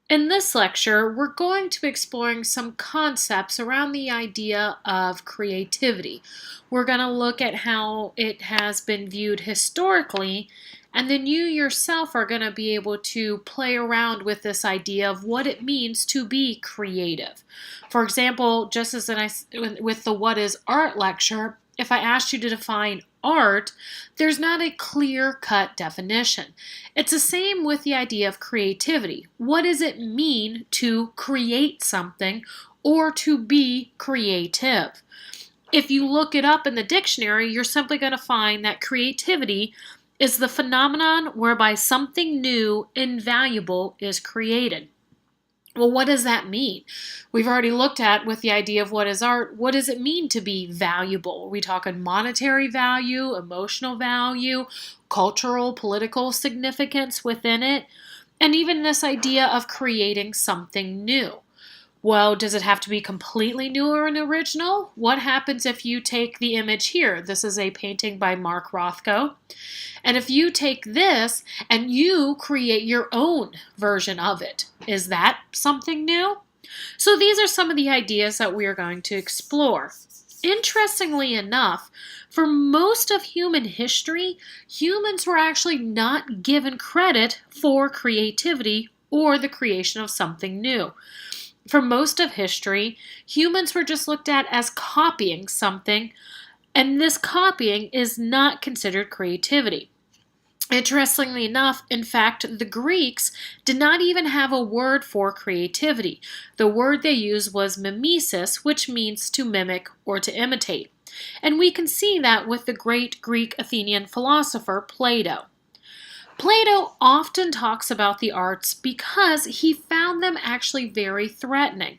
In this lecture, we're going to be exploring some concepts around the idea of creativity. We're going to look at how it has been viewed historically, and then you yourself are going to be able to play around with this idea of what it means to be creative. For example, just as with the What is Art lecture, if I asked you to define art, there's not a clear-cut definition. It's the same with the idea of creativity. What does it mean to create something or to be creative? If you look it up in the dictionary, you're simply going to find that creativity is the phenomenon whereby something new and valuable is created. Well, what does that mean? We've already looked at with the idea of what is art. What does it mean to be valuable? Are we talking monetary value, emotional value, cultural, political significance within it? And even this idea of creating something new. Well, does it have to be completely new or an original? What happens if you take the image here? This is a painting by Mark Rothko. And if you take this and you create your own version of it, is that something new? So these are some of the ideas that we are going to explore. Interestingly enough, for most of human history, humans were actually not given credit for creativity or the creation of something new. For most of history, humans were just looked at as copying something, and this copying is not considered creativity. Interestingly enough, in fact, the Greeks did not even have a word for creativity. The word they used was mimesis, which means to mimic or to imitate. And we can see that with the great Greek Athenian philosopher Plato. Plato often talks about the arts because he found them actually very threatening.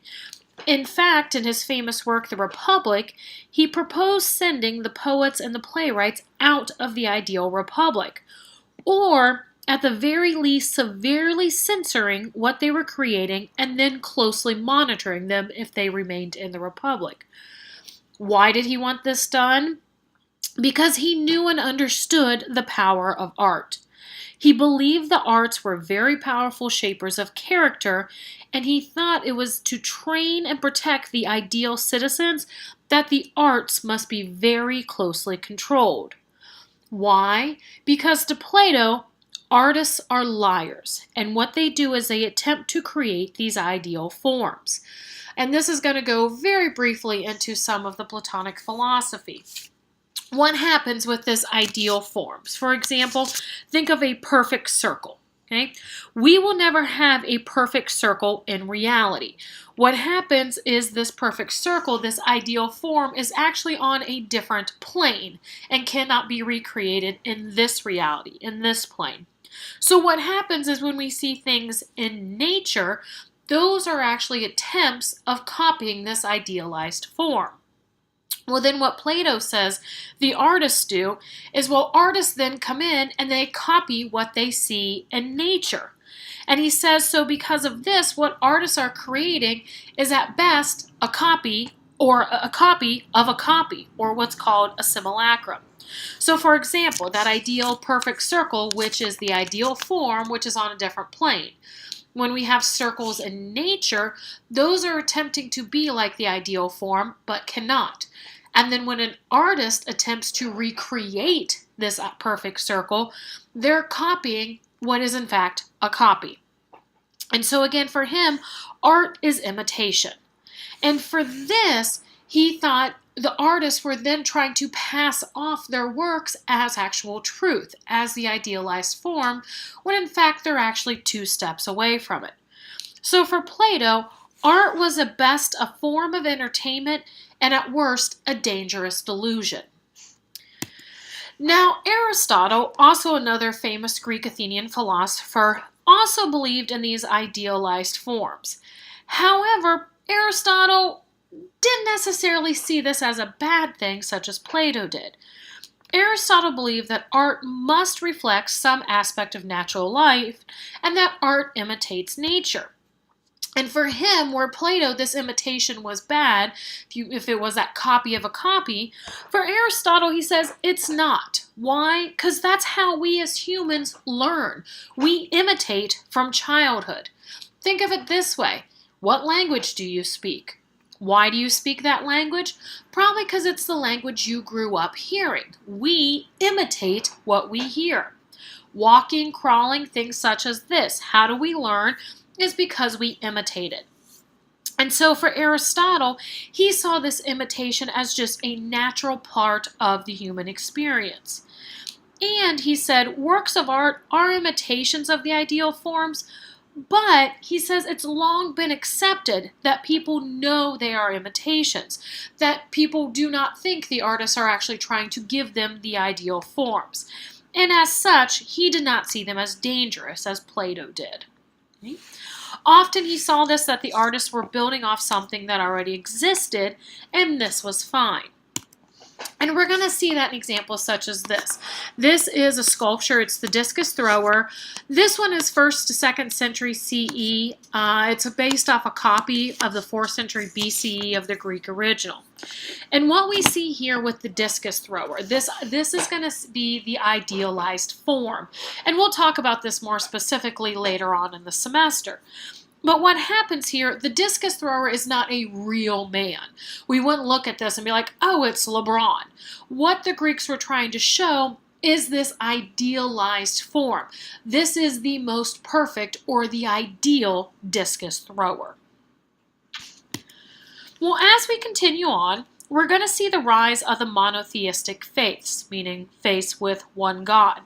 In fact, in his famous work, The Republic, he proposed sending the poets and the playwrights out of the ideal republic, or at the very least severely censoring what they were creating and then closely monitoring them if they remained in the republic. Why did he want this done? Because he knew and understood the power of art. He believed the arts were very powerful shapers of character, and he thought it was to train and protect the ideal citizens that the arts must be very closely controlled. Why? Because to Plato, artists are liars, and what they do is they attempt to create these ideal forms. And this is going to go very briefly into some of the Platonic philosophy. What happens with this ideal forms? For example, think of a perfect circle. Okay? We will never have a perfect circle in reality. What happens is this perfect circle, this ideal form, is actually on a different plane and cannot be recreated in this reality, in this plane. So what happens is when we see things in nature, those are actually attempts of copying this idealized form. Well, then what Plato says the artists do is, well, artists then come in and they copy what they see in nature. And he says, so because of this, what artists are creating is at best a copy or a copy of a copy, or what's called a simulacrum. So for example, that ideal perfect circle, which is the ideal form, which is on a different plane. When we have circles in nature, those are attempting to be like the ideal form, but cannot. And then when an artist attempts to recreate this perfect circle, they're copying what is in fact a copy. And so again, for him, art is imitation. And for this, he thought the artists were then trying to pass off their works as actual truth, as the idealized form, when in fact they're actually 2 steps away from it. So for Plato, art was at best a form of entertainment and at worst a dangerous delusion. Now, Aristotle, also another famous Greek Athenian philosopher, also believed in these idealized forms. However, Aristotle didn't necessarily see this as a bad thing such as Plato did. Aristotle believed that art must reflect some aspect of natural life and that art imitates nature. And for him, where Plato, this imitation was bad, if it was that copy of a copy, for Aristotle, he says it's not. Why? Because that's how we as humans learn. We imitate from childhood. Think of it this way. What language do you speak? Why do you speak that language? Probably because it's the language you grew up hearing. We imitate what we hear. Walking, crawling, things such as this. How do we learn? Is because we imitate it. And so for Aristotle, he saw this imitation as just a natural part of the human experience. And he said works of art are imitations of the ideal forms, but he says it's long been accepted that people know they are imitations, that people do not think the artists are actually trying to give them the ideal forms. And as such, he did not see them as dangerous as Plato did. Okay? Often he saw this, that the artists were building off something that already existed, and this was fine. And we're going to see that in examples such as this. This is a sculpture. It's the discus thrower. This one is 1st to 2nd century CE. It's based off a copy of the 4th century BCE of the Greek original. And what we see here with the discus thrower, this is going to be the idealized form. And we'll talk about this more specifically later on in the semester. But what happens here, the discus thrower is not a real man. We wouldn't look at this and be like, oh, it's LeBron. What the Greeks were trying to show is this idealized form. This is the most perfect or the ideal discus thrower. Well, as we continue on, we're going to see the rise of the monotheistic faiths, meaning faiths with one God.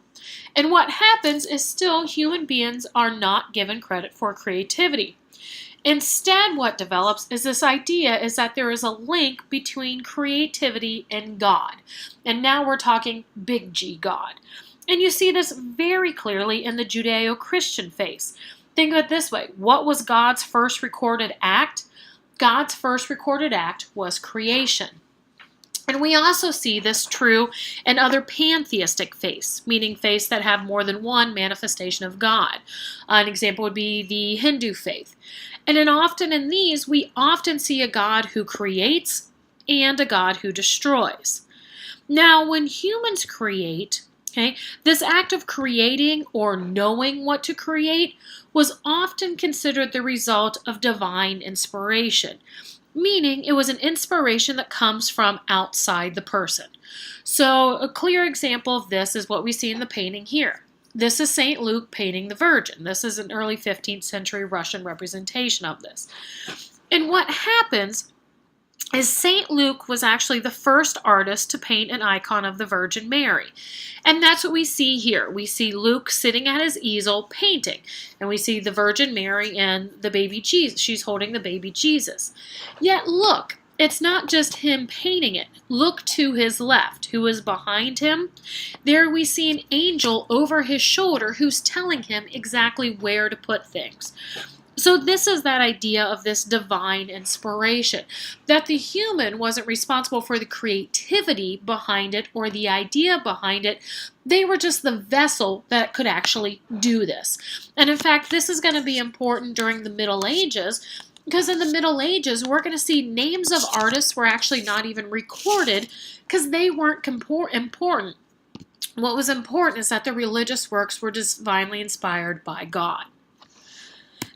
And what happens is still human beings are not given credit for creativity. Instead, what develops is this idea is that there is a link between creativity and God. And now we're talking big G God. And you see this very clearly in the Judeo-Christian faith. Think of it this way. What was God's first recorded act? God's first recorded act was creation. And we also see this true in other pantheistic faiths, meaning faiths that have more than one manifestation of God. An example would be the Hindu faith. And then often in these, we often see a God who creates and a God who destroys. Now, when humans create, this act of creating or knowing what to create was often considered the result of divine inspiration. Meaning it was an inspiration that comes from outside the person. So a clear example of this is what we see in the painting here. This is St. Luke painting the Virgin. This is an early 15th century Russian representation of this. And what happens is St. Luke was actually the first artist to paint an icon of the Virgin Mary. And that's what we see here. We see Luke sitting at his easel painting. And we see the Virgin Mary and the baby Jesus. She's holding the baby Jesus. Yet look, it's not just him painting it. Look to his left. Who is behind him? There we see an angel over his shoulder who's telling him exactly where to put things. So this is that idea of this divine inspiration, that the human wasn't responsible for the creativity behind it or the idea behind it. They were just the vessel that could actually do this. And in fact, this is going to be important during the Middle Ages, because in the Middle Ages, we're going to see names of artists were actually not even recorded because they weren't important. What was important is that the religious works were divinely inspired by God.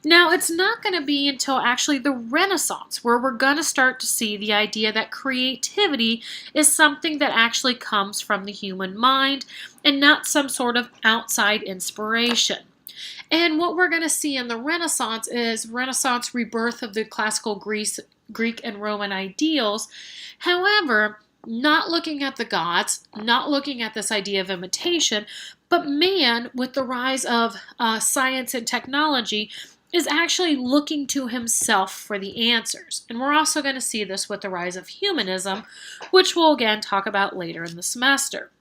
Now, it's not going to be until actually the Renaissance where we're going to start to see the idea that creativity is something that actually comes from the human mind and not some sort of outside inspiration. And what we're going to see in the Renaissance is Renaissance rebirth of the classical Greek and Roman ideals. However, not looking at the gods, not looking at this idea of imitation, but man, with the rise of science and technology, is actually looking to himself for the answers. And we're also going to see this with the rise of humanism, which we'll again talk about later in the semester.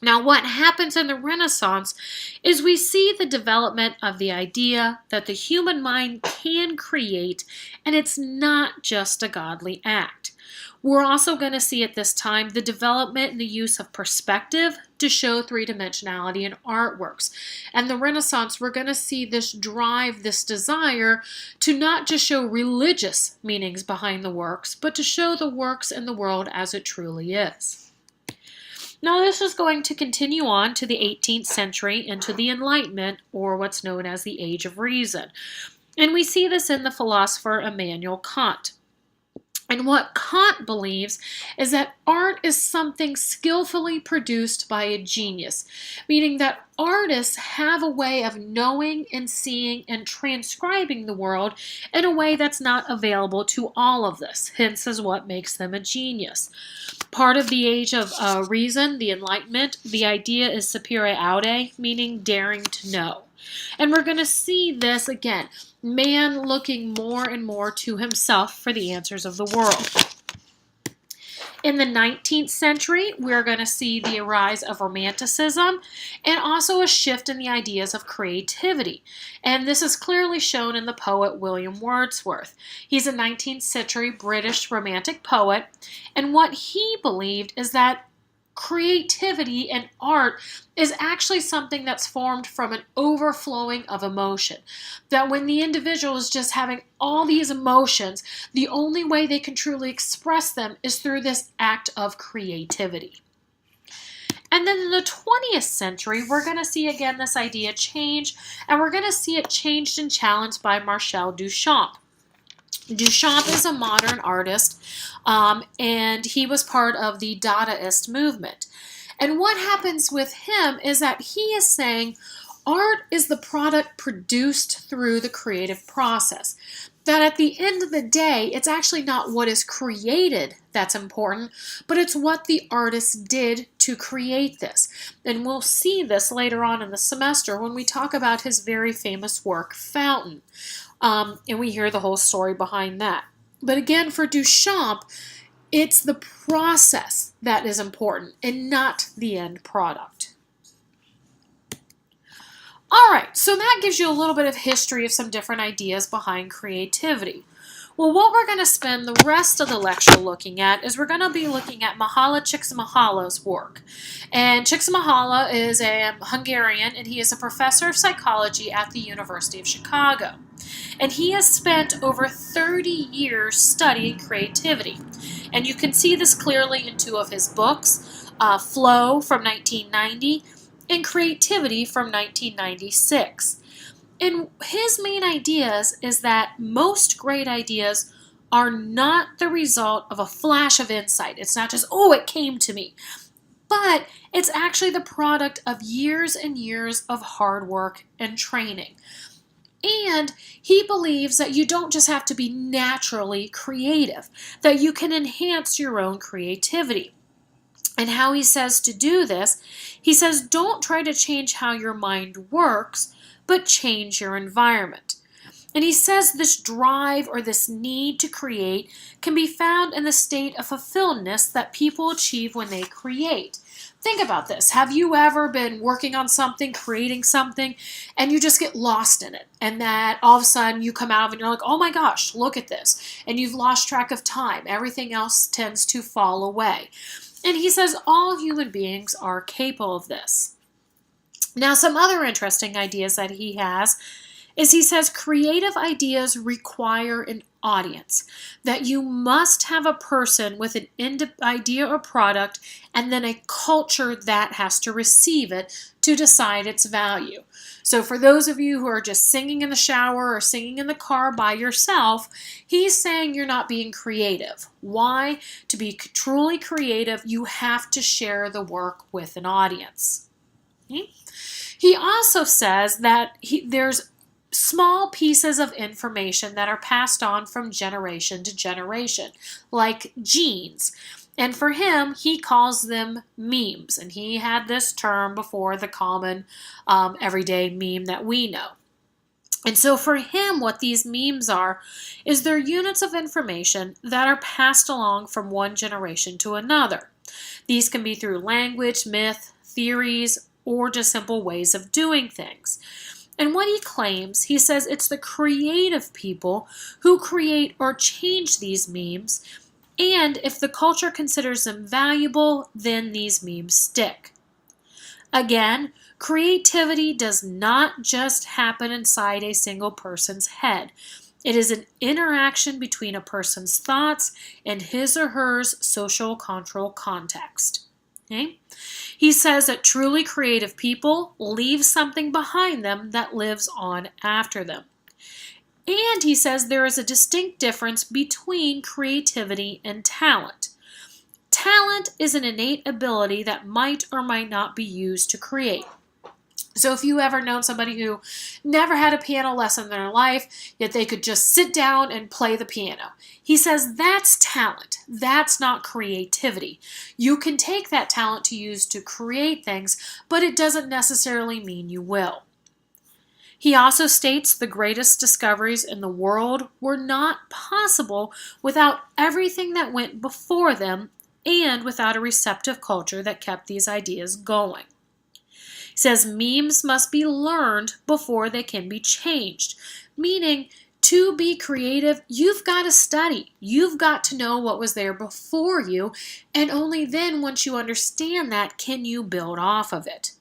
Now, what happens in the Renaissance is we see the development of the idea that the human mind can create, and it's not just a godly act. We're also going to see at this time the development and the use of perspective to show three-dimensionality in artworks. And the Renaissance, we're going to see this drive, this desire to not just show religious meanings behind the works, but to show the works in the world as it truly is. Now, this is going to continue on to the 18th century into the Enlightenment, or what's known as the Age of Reason. And we see this in the philosopher Immanuel Kant. And what Kant believes is that art is something skillfully produced by a genius, meaning that artists have a way of knowing and seeing and transcribing the world in a way that's not available to all of this, hence is what makes them a genius. Part of the age of reason, the Enlightenment, the idea is sapere aude, meaning daring to know. And we're going to see this again, man looking more and more to himself for the answers of the world. In the 19th century, we're going to see the rise of Romanticism and also a shift in the ideas of creativity. And this is clearly shown in the poet William Wordsworth. He's a 19th century British Romantic poet, and what he believed is that creativity and art is actually something that's formed from an overflowing of emotion. That when the individual is just having all these emotions, the only way they can truly express them is through this act of creativity. And then in the 20th century, we're going to see again this idea change, and we're going to see it changed and challenged by Marcel Duchamp. Duchamp is a modern artist, and he was part of the Dadaist movement. And what happens with him is that he is saying art is the product produced through the creative process. That at the end of the day, it's actually not what is created that's important, but it's what the artist did to create this. And we'll see this later on in the semester when we talk about his very famous work, Fountain. And we hear the whole story behind that. But again, for Duchamp, it's the process that is important and not the end product. All right, so that gives you a little bit of history of some different ideas behind creativity. Well, what we're going to spend the rest of the lecture looking at is we're going to be looking at Mihaly Csikszentmihalyi's work. And Csikszentmihalyi is a Hungarian, and he is a professor of psychology at the University of Chicago. And he has spent over 30 years studying creativity. And you can see this clearly in two of his books, Flow from 1990 and Creativity from 1996. And his main ideas is that most great ideas are not the result of a flash of insight. It's not just, oh, it came to me. But it's actually the product of years and years of hard work and training. And he believes that you don't just have to be naturally creative, that you can enhance your own creativity. And how he says to do this, he says, don't try to change how your mind works, but change your environment. And he says this drive or this need to create can be found in the state of fulfilledness that people achieve when they create. Think about this. Have you ever been working on something, creating something, and you just get lost in it? And that all of a sudden you come out of it and you're like, oh my gosh, look at this. And you've lost track of time. Everything else tends to fall away. And he says all human beings are capable of this. Now, some other interesting ideas that he has is he says creative ideas require an audience, that you must have a person with an idea or product and then a culture that has to receive it to decide its value. So for those of you who are just singing in the shower or singing in the car by yourself, he's saying you're not being creative. Why? To be truly creative, you have to share the work with an audience. Okay? He also says that there's small pieces of information that are passed on from generation to generation, like genes. And for him, he calls them memes. And he had this term before the common everyday meme that we know. And so for him, what these memes are is they're units of information that are passed along from one generation to another. These can be through language, myth, theories, or just simple ways of doing things. And what he claims, he says it's the creative people who create or change these memes, and if the culture considers them valuable, then these memes stick. Again, creativity does not just happen inside a single person's head. It is an interaction between a person's thoughts and his or her social cultural context. Okay? He says that truly creative people leave something behind them that lives on after them. And he says there is a distinct difference between creativity and talent. Talent is an innate ability that might or might not be used to create. So if you ever known somebody who never had a piano lesson in their life, yet they could just sit down and play the piano, he says that's talent. That's not creativity. You can take that talent to use to create things, but it doesn't necessarily mean you will. He also states the greatest discoveries in the world were not possible without everything that went before them and without a receptive culture that kept these ideas going. He says memes must be learned before they can be changed, meaning to be creative, you've got to study. You've got to know what was there before you, and only then, once you understand that, can you build off of it.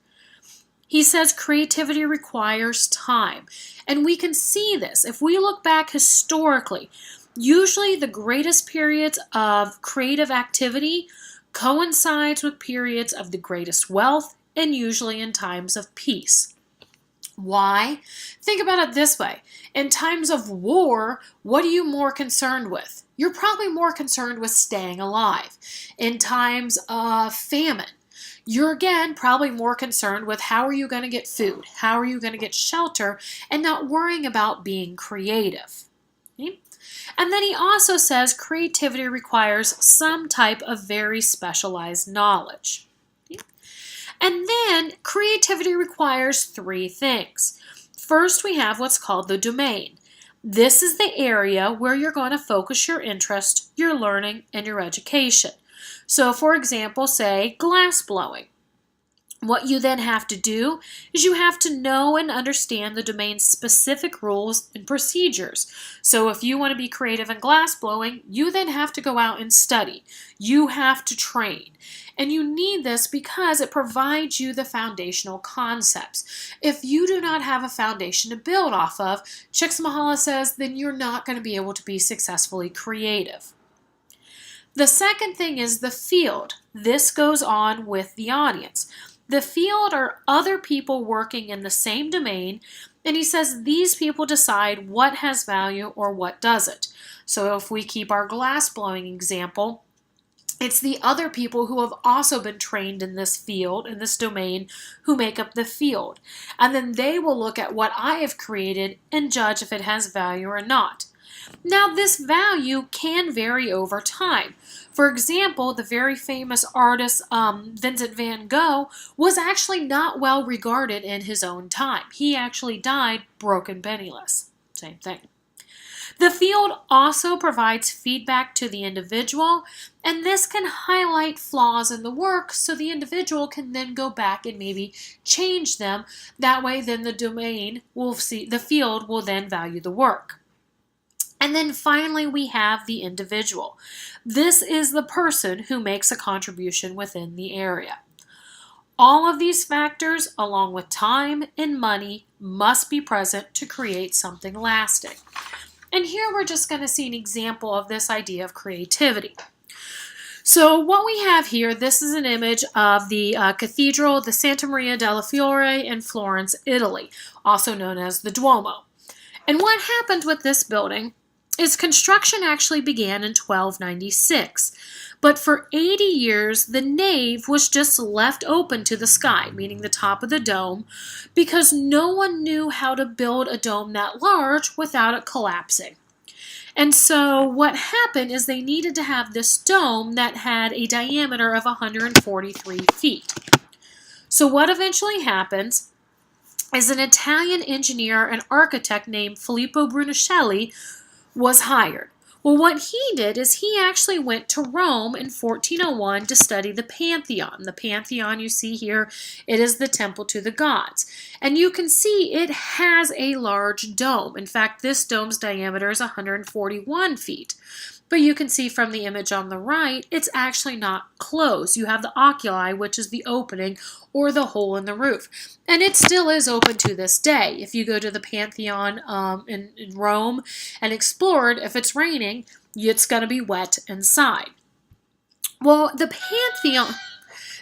He says creativity requires time, and we can see this. If we look back historically, usually the greatest periods of creative activity coincides with periods of the greatest wealth and usually in times of peace. Why? Think about it this way. In times of war, what are you more concerned with? You're probably more concerned with staying alive. In times of famine, you're again probably more concerned with how are you going to get food, how are you going to get shelter, and not worrying about being creative. Okay? And then he also says creativity requires some type of very specialized knowledge. Okay? And then creativity requires three things. First, we have what's called the domain. This is the area where you're going to focus your interest, your learning, and your education. So, for example, say glass blowing. What you then have to do is you have to know and understand the domain's specific rules and procedures. So if you want to be creative in glass blowing, you then have to go out and study. You have to train. And you need this because it provides you the foundational concepts. If you do not have a foundation to build off of, Csikszentmihalyi says, then you're not going to be able to be successfully creative. The second thing is the field. This goes on with the audience. The field are other people working in the same domain, and he says these people decide what has value or what doesn't. So if we keep our glass blowing example, it's the other people who have also been trained in this field, in this domain, who make up the field. And then they will look at what I have created and judge if it has value or not. Now, this value can vary over time. For example, the very famous artist Vincent van Gogh was actually not well regarded in his own time. He actually died broke and penniless. Same thing. The field also provides feedback to the individual, and this can highlight flaws in the work so the individual can then go back and maybe change them. That way, then the domain will see, the field will then value the work. And then finally, we have the individual. This is the person who makes a contribution within the area. All of these factors, along with time and money, must be present to create something lasting. And here we're just going to see an example of this idea of creativity. So what we have here, this is an image of the Cathedral, the Santa Maria della Fiore in Florence, Italy, also known as the Duomo. And what happened with this building is construction actually began in 1296, but for 80 years the nave was just left open to the sky, meaning the top of the dome, because no one knew how to build a dome that large without it collapsing. And so what happened is they needed to have this dome that had a diameter of 143 feet. So what eventually happens is an Italian engineer and architect named Filippo Brunelleschi was hired. Well, what he did is he actually went to Rome in 1401 to study the Pantheon. The Pantheon you see here, it is the temple to the gods. And you can see it has a large dome. In fact, this dome's diameter is 141 feet. But you can see from the image on the right, it's actually not closed. You have the oculi, which is the opening or the hole in the roof. And it still is open to this day. If you go to the Pantheon in Rome and explore it, if it's raining, it's going to be wet inside. Well, the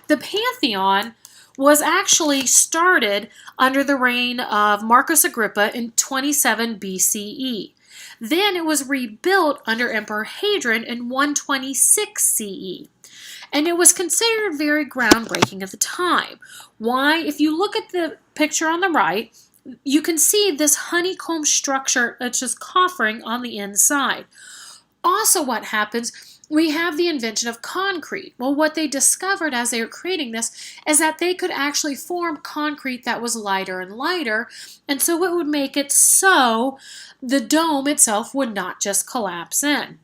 Pantheon was actually started under the reign of Marcus Agrippa in 27 BCE. Then it was rebuilt under Emperor Hadrian in 126 CE. And it was considered very groundbreaking at the time. Why? If you look at the picture on the right, you can see this honeycomb structure that's just coffering on the inside. Also, what happens, we have the invention of concrete. Well, what they discovered as they were creating this is that they could actually form concrete that was lighter and lighter, and so it would make it so the dome itself would not just collapse in.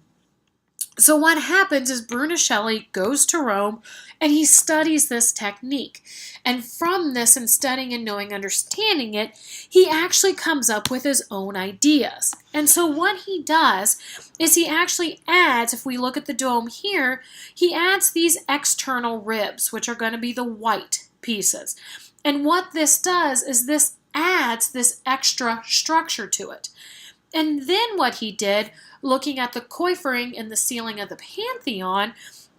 So what happens is Brunelleschi goes to Rome and he studies this technique. And from this and studying and knowing, understanding it, he actually comes up with his own ideas. And so what he does is he actually adds, if we look at the dome here, he adds these external ribs, which are going to be the white pieces. And what this does is this adds this extra structure to it. And then what he did, looking at the coifering in the ceiling of the Pantheon,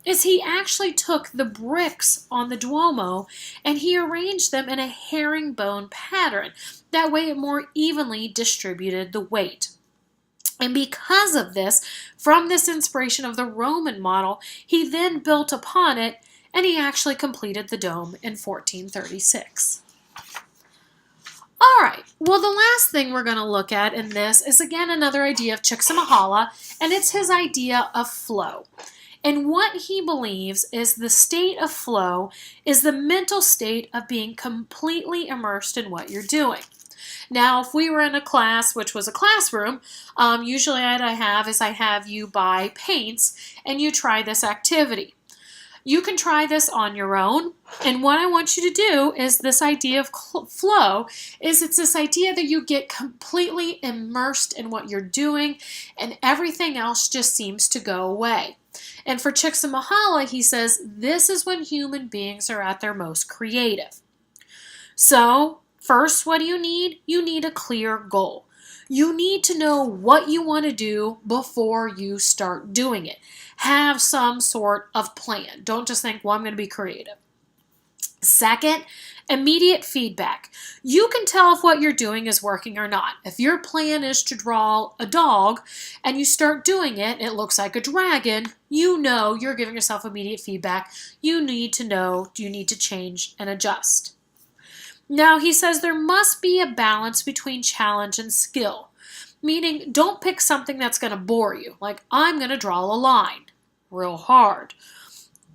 is he actually took the bricks on the Duomo and he arranged them in a herringbone pattern. That way it more evenly distributed the weight. And because of this, from this inspiration of the Roman model, he then built upon it and he actually completed the dome in 1436. All right, well, the last thing we're going to look at in this is, again, another idea of Csikszentmihalyi, and it's his idea of flow. And what he believes is the state of flow is the mental state of being completely immersed in what you're doing. Now, if we were in a class, which was a classroom, usually what I have you buy paints and you try this activity. You can try this on your own, and what I want you to do is this idea of flow is it's this idea that you get completely immersed in what you're doing and everything else just seems to go away. And for Csikszentmihalyi, he says this is when human beings are at their most creative. So, first, what do you need? You need a clear goal. You need to know what you want to do before you start doing it. Have some sort of plan. Don't just think, well, I'm going to be creative. Second, immediate feedback. You can tell if what you're doing is working or not. If your plan is to draw a dog and you start doing it, it looks like a dragon, you know you're giving yourself immediate feedback. You need to know you need to change and adjust. Now, he says there must be a balance between challenge and skill, meaning don't pick something that's going to bore you, like I'm going to draw a line real hard.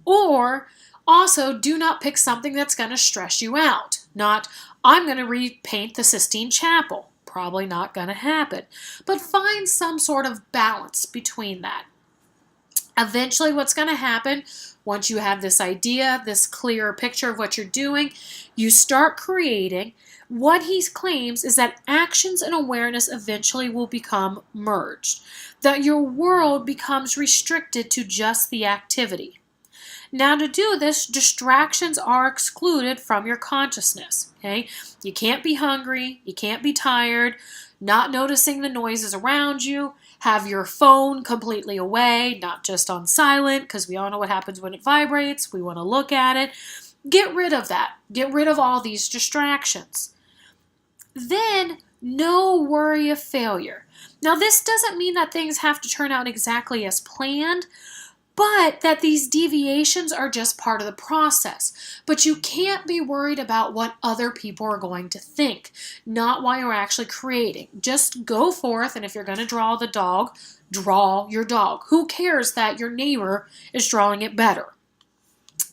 Or also do not pick something that's going to stress you out, not I'm going to repaint the Sistine Chapel, probably not going to happen, but find some sort of balance between that. Eventually, what's going to happen once you have this idea, this clearer picture of what you're doing, you start creating. What he claims is that actions and awareness eventually will become merged, that your world becomes restricted to just the activity. Now, to do this, distractions are excluded from your consciousness. Okay? You can't be hungry, you can't be tired, not noticing the noises around you. Have your phone completely away, not just on silent, because we all know what happens when it vibrates. We want to look at it. Get rid of that. Get rid of all these distractions. Then, no worry of failure. Now, this doesn't mean that things have to turn out exactly as planned, but that these deviations are just part of the process. But you can't be worried about what other people are going to think, not while you're actually creating. Just go forth, and if you're going to draw the dog, draw your dog. Who cares that your neighbor is drawing it better?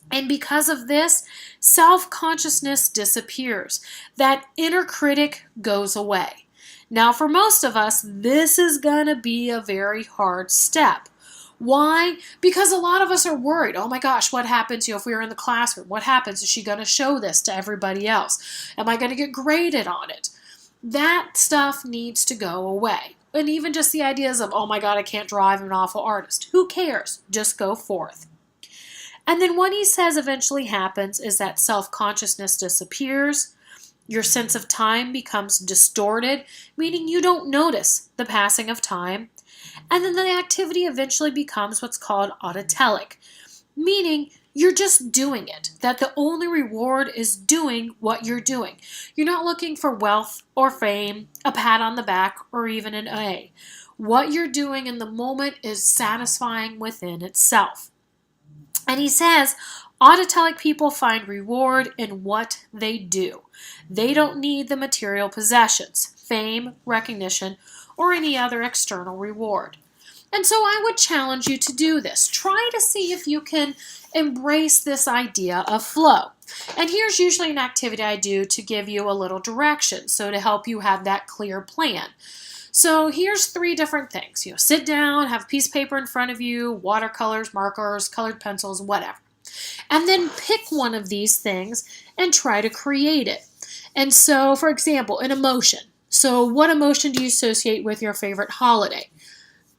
And because of this, self-consciousness disappears. That inner critic goes away. Now, for most of us, this is going to be a very hard step. Why? Because a lot of us are worried. Oh my gosh, what happens if we were in the classroom? What happens? Is she going to show this to everybody else? Am I going to get graded on it? That stuff needs to go away. And even just the ideas of, oh my God, I can't draw, I'm an awful artist. Who cares? Just go forth. And then what he says eventually happens is that self-consciousness disappears. Your sense of time becomes distorted, meaning you don't notice the passing of time. And then the activity eventually becomes what's called autotelic, meaning you're just doing it, that the only reward is doing what you're doing. You're not looking for wealth or fame, a pat on the back, or even an A. What you're doing in the moment is satisfying within itself. And he says, autotelic people find reward in what they do. They don't need the material possessions, fame, recognition, or any other external reward. And so I would challenge you to do this. Try to see if you can embrace this idea of flow. And here's usually an activity I do to give you a little direction, so to help you have that clear plan. So here's 3 different things. Sit down, have a piece of paper in front of you, watercolors, markers, colored pencils, whatever. And then pick one of these things and try to create it. And so, for example, an emotion. So what emotion do you associate with your favorite holiday?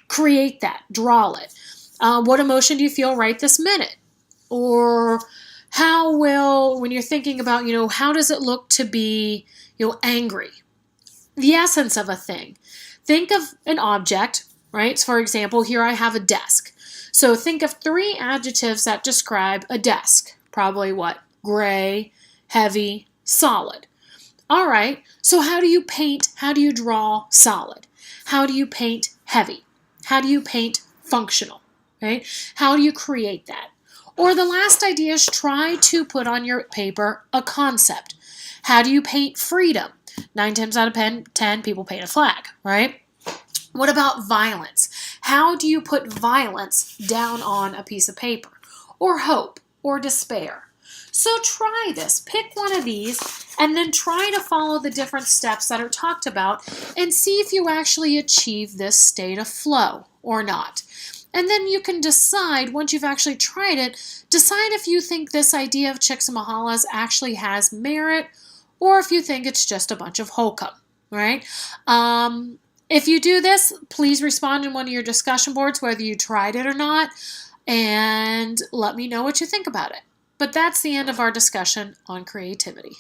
Create that, draw it. What emotion do you feel right this minute? Or when you're thinking about, how does it look to be, angry? The essence of a thing. Think of an object, right? So for example, here I have a desk. So think of 3 adjectives that describe a desk. Probably what? Gray, heavy, solid. All right, so how do you paint? How do you draw solid? How do you paint heavy? How do you paint functional? Right? How do you create that? Or the last idea is try to put on your paper a concept. How do you paint freedom? 9 times out of 10 people paint a flag, right? What about violence? How do you put violence down on a piece of paper? Or hope, or despair? So try this. Pick one of these and then try to follow the different steps that are talked about and see if you actually achieve this state of flow or not. And then you can decide, once you've actually tried it, decide if you think this idea of Csikszentmihalyi actually has merit or if you think it's just a bunch of hokum, right? If you do this, please respond in one of your discussion boards, whether you tried it or not, and let me know what you think about it. But that's the end of our discussion on creativity.